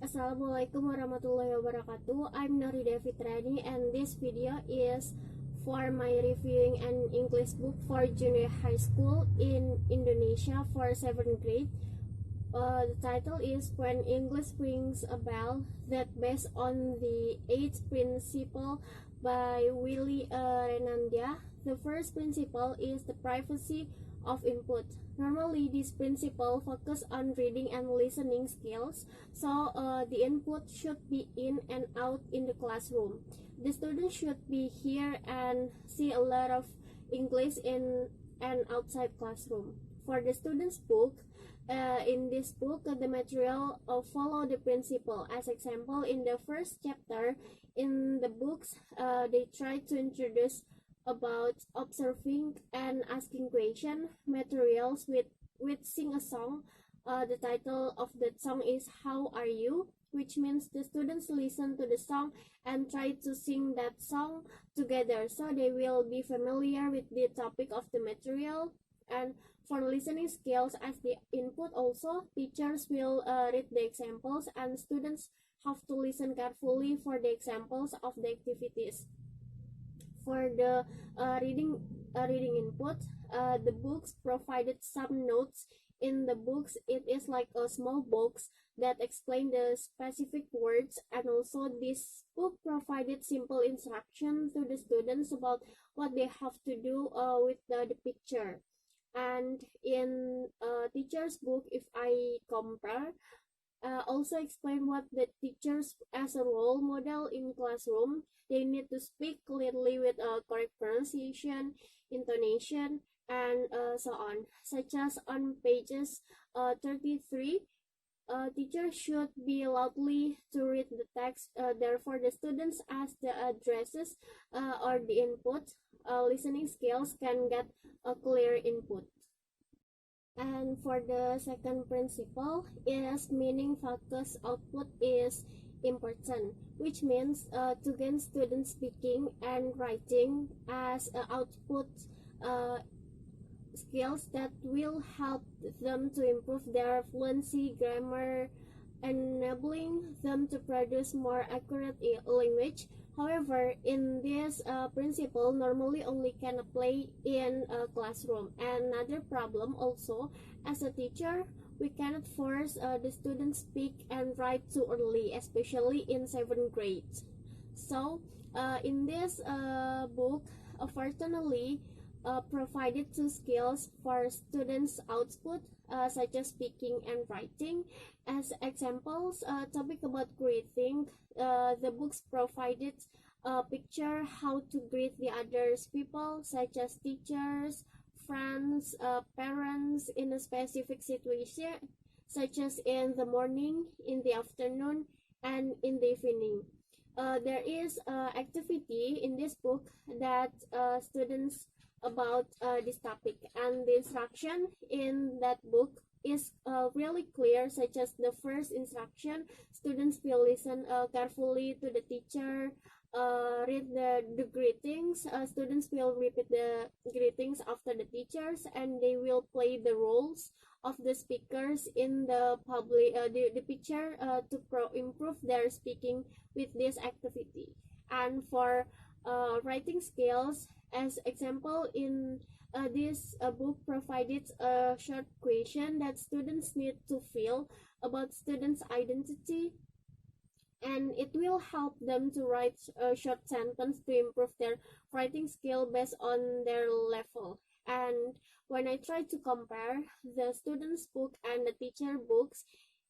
Assalamualaikum warahmatullahi wabarakatuh. I'm Norhidayah Fitriani, and this video is for my reviewing an English book for junior high school in Indonesia for 7th grade. The title is When English Rings a Bell, that based on the 8th principle by Willy Renandia. The first principle is the privacy of input. Normally, this principle focuses on reading and listening skills, so the input should be in and out in the classroom. The students should be here and see a lot of English in and outside classroom. For the students' book, in this book, the material follow the principle. As example, in the first chapter in the books, they try to introduce about observing and asking question materials with sing a song. The title of that song is How Are You, which means the students listen to the song and try to sing that song together, so they will be familiar with the topic of the material. And for listening skills as the input also, teachers will read the examples and students have to listen carefully for the examples of the activities. For the reading input, the books provided some notes. In the books, it is like a small box that explain the specific words, and also this book provided simple instruction to the students about what they have to do with the picture. And in teacher's book, if I compare, also explain what the teachers as a role model in classroom. They need to speak clearly with correct pronunciation, intonation, and so on. Such as on pages 33, teachers should be loudly to read the text. Therefore, the students as the addresses or the input, listening skills can get a clear input. And for the second principle is meaning focus output is important, which means to gain student speaking and writing as output skills that will help them to improve their fluency, grammar, enabling them to produce more accurate language. However, in this principle, normally only can apply in a classroom. Another problem also, as a teacher, we cannot force the students speak and write too early, especially in 7th grade. So, in this book, fortunately, provided two skills for students' output, such as speaking and writing. As examples, topic about greeting, the books provided a picture how to greet the others people, such as teachers, friends, parents, in a specific situation, such as in the morning, in the afternoon, and in the evening. There is activity in this book that students about this topic, and the instruction in that book is really clear, such as the first instruction, students will listen carefully to the teacher, read the greetings, students will repeat the greetings after the teachers, and they will play the roles of the speakers in the public the picture to improve their speaking with this activity. And for writing skills, as example, in this book provided a short question that students need to fill about students' identity, and it will help them to write a short sentence to improve their writing skill based on their level. And when I try to compare the students' book and the teacher books,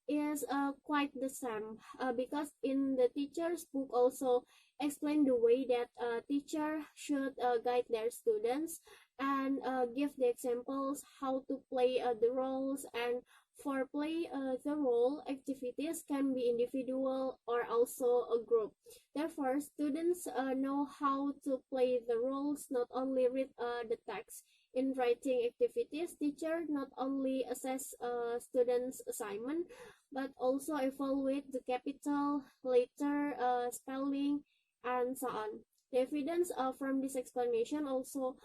is quite the same, because in the teacher's book also explain the way that a teacher should guide their students and give the examples how to play the roles. And for play the role, activities can be individual or also a group. Therefore, students know how to play the roles, not only read the text. In writing activities, teacher not only assess students' assignment, but also evaluate the capital, letter, spelling, and so on. The evidence from this explanation also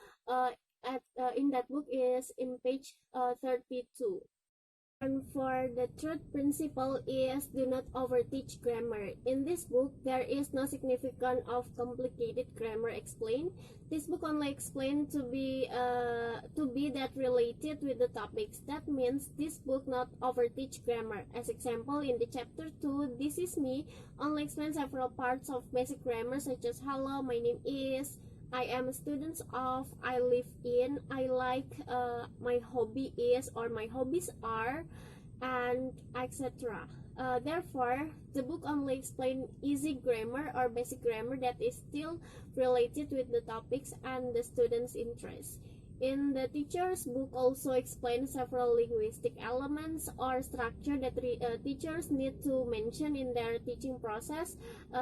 in that book is in page 32. And for the third principle is do not overteach grammar. In this book, there is no significance of complicated grammar explained. This book only explained to be that related with the topics. That means this book not overteach grammar. As example, in the chapter 2, This Is Me, only explains several parts of basic grammar such as hello, my name is, I am a student of, I live in, I like, my hobby is or my hobbies are, and etc. Therefore, the book only explains easy grammar or basic grammar that is still related with the topics and the student's interest. In the teacher's book also explains several linguistic elements or structure that teachers need to mention in their teaching process,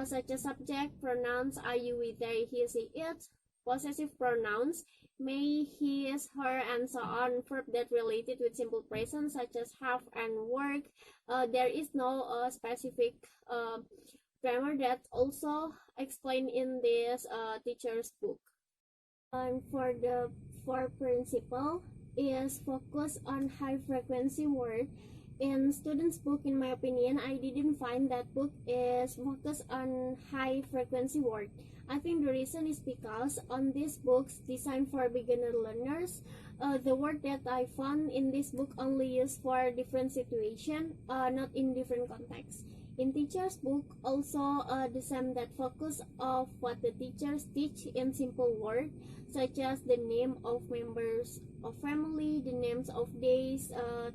such as subject, pronouns, I, you, we, they, he, she, it, possessive pronouns, may, his, her, and so on, verb that related with simple present such as have and work. There is no specific grammar that also explained in this teacher's book. And for the fourth principle is focus on high frequency word. In students' book, in my opinion, I didn't find that book is focused on high frequency word. I think the reason is because on these books designed for beginner learners, the word that I found in this book only used for different situation, not in different contexts. In teacher's book, also the same that focus of what the teachers teach in simple words, such as the name of members of family, the names of days,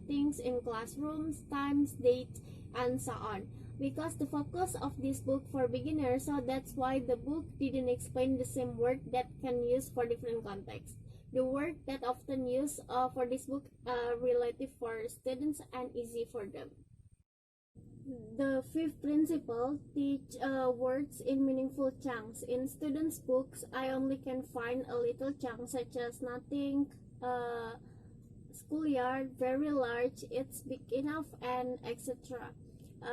things in classrooms, times, date, and so on. Because the focus of this book for beginners, so that's why the book didn't explain the same word that can use for different contexts. The word that often used for this book are relative for students and easy for them. The fifth principle, teach words in meaningful chunks. In students' books, I only can find a little chunk such as nothing, schoolyard, very large, it's big enough, and etc.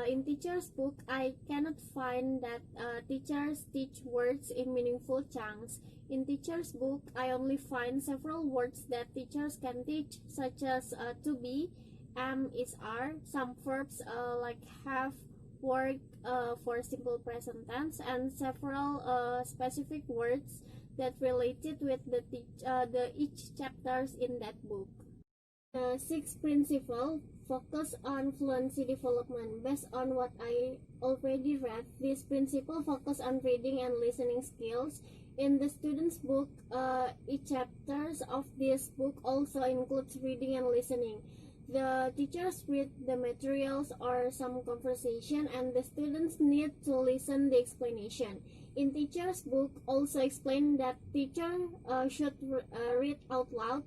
In teacher's book, I cannot find that teachers teach words in meaningful chunks. In teacher's book, I only find several words that teachers can teach, such as to be, am, is, are, some verbs like have, work for simple present tense, and several specific words that related with the each chapters in that book. The sixth principle, focus on fluency development. Based on what I already read, this principle focus on reading and listening skills. In the student's book, each chapters of this book also includes reading and listening. The teachers read the materials or some conversation, and the students need to listen the explanation. In teacher's book, also explain that teacher should read out loud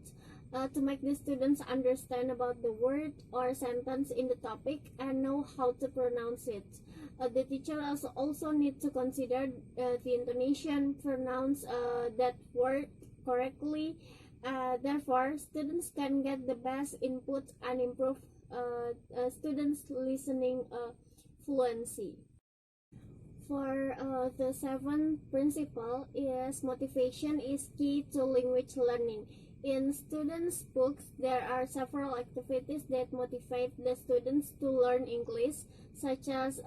to make the students understand about the word or sentence in the topic and know how to pronounce it. The teacher also need to consider the intonation, pronounce that word correctly. Therefore, students can get the best input and improve students' listening fluency. For the seventh principle is motivation is key to language learning. In students' books, there are several activities that motivate the students to learn English, such as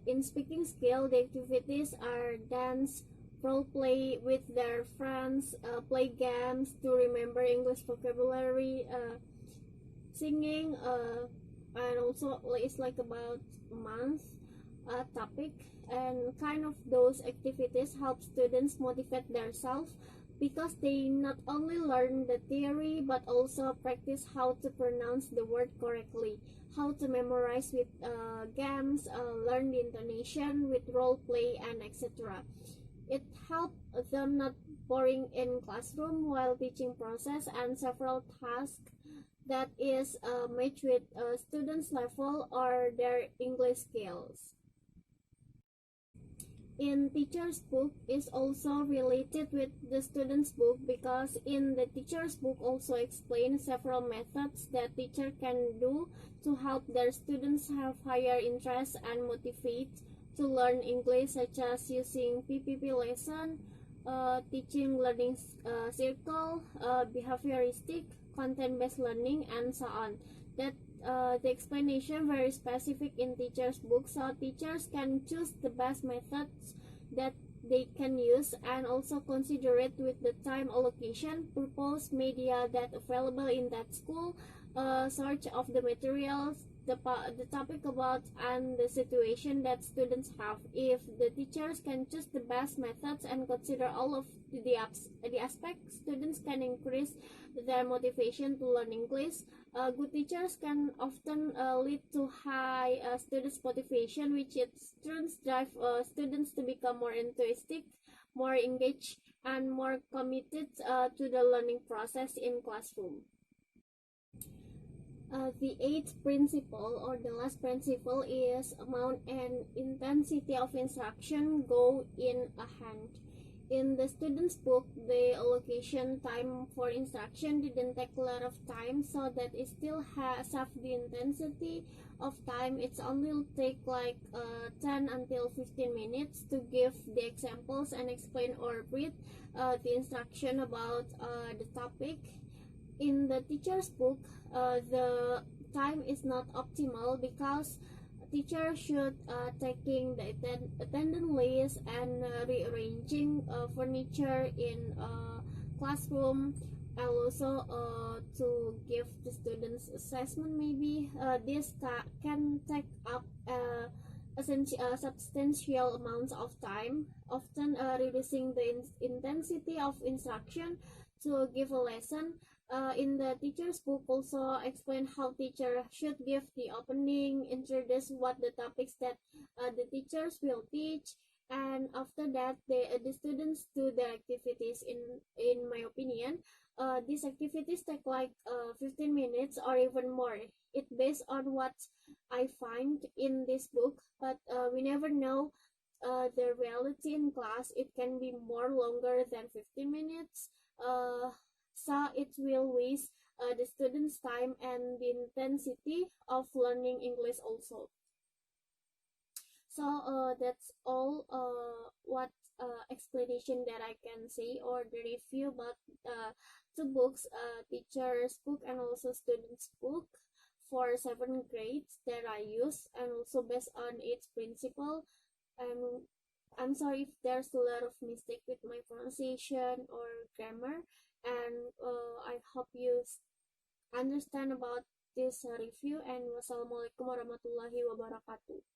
in speaking skill, the activities are dance, role play with their friends, play games to remember English vocabulary, singing, and also it's like about month topic, and kind of those activities help students motivate themselves because they not only learn the theory but also practice how to pronounce the word correctly, how to memorize with games, learn the intonation with role play, and etc. It helps them not boring in classroom while teaching process and several tasks that is matched with students' level or their English skills. In teacher's book is also related with the student's book because in the teacher's book also explains several methods that teacher can do to help their students have higher interest and motivate to learn English, such as using PPP lesson, teaching learning circle, behavioristic, content-based learning, and so on. That the explanation very specific in teachers' books, so teachers can choose the best methods that they can use and also consider it with the time allocation, proposed media that available in that school, search of the materials, the topic about, and the situation that students have. If the teachers can choose the best methods and consider all of the aspects, students can increase their motivation to learn English. Good teachers can often lead to high students' motivation, which in turn drive students to become more enthusiastic, more engaged, and more committed to the learning process in classroom. The eighth principle, or the last principle, is amount and intensity of instruction go in a hand. In the student's book, the allocation time for instruction didn't take a lot of time, so that it still has have the intensity of time. It's only take like 10 until 15 minutes to give the examples and explain or read the instruction about the topic. In the teacher's book, the time is not optimal because teacher should taking the attendance list and rearranging furniture in classroom, and also to give the students assessment. Maybe this can take up substantial amounts of time, often reducing the intensity of instruction to give a lesson. In the teacher's book also explain how teacher should give the opening, introduce what the topics that the teachers will teach, and after that the students do their activities. In my opinion, these activities take like 15 minutes or even more. It based on what I find in this book, but we never know the reality in class. It can be more longer than 15 minutes. So it will waste the students' time and the intensity of learning English also. So that's all what explanation that I can say, or the review about two books, teacher's book and also student's book for 7th grades that I use, and also based on its principle. And I'm sorry if there's a lot of mistake with my pronunciation or grammar, and I hope you understand about this review. And wassalamualaikum warahmatullahi wabarakatuh.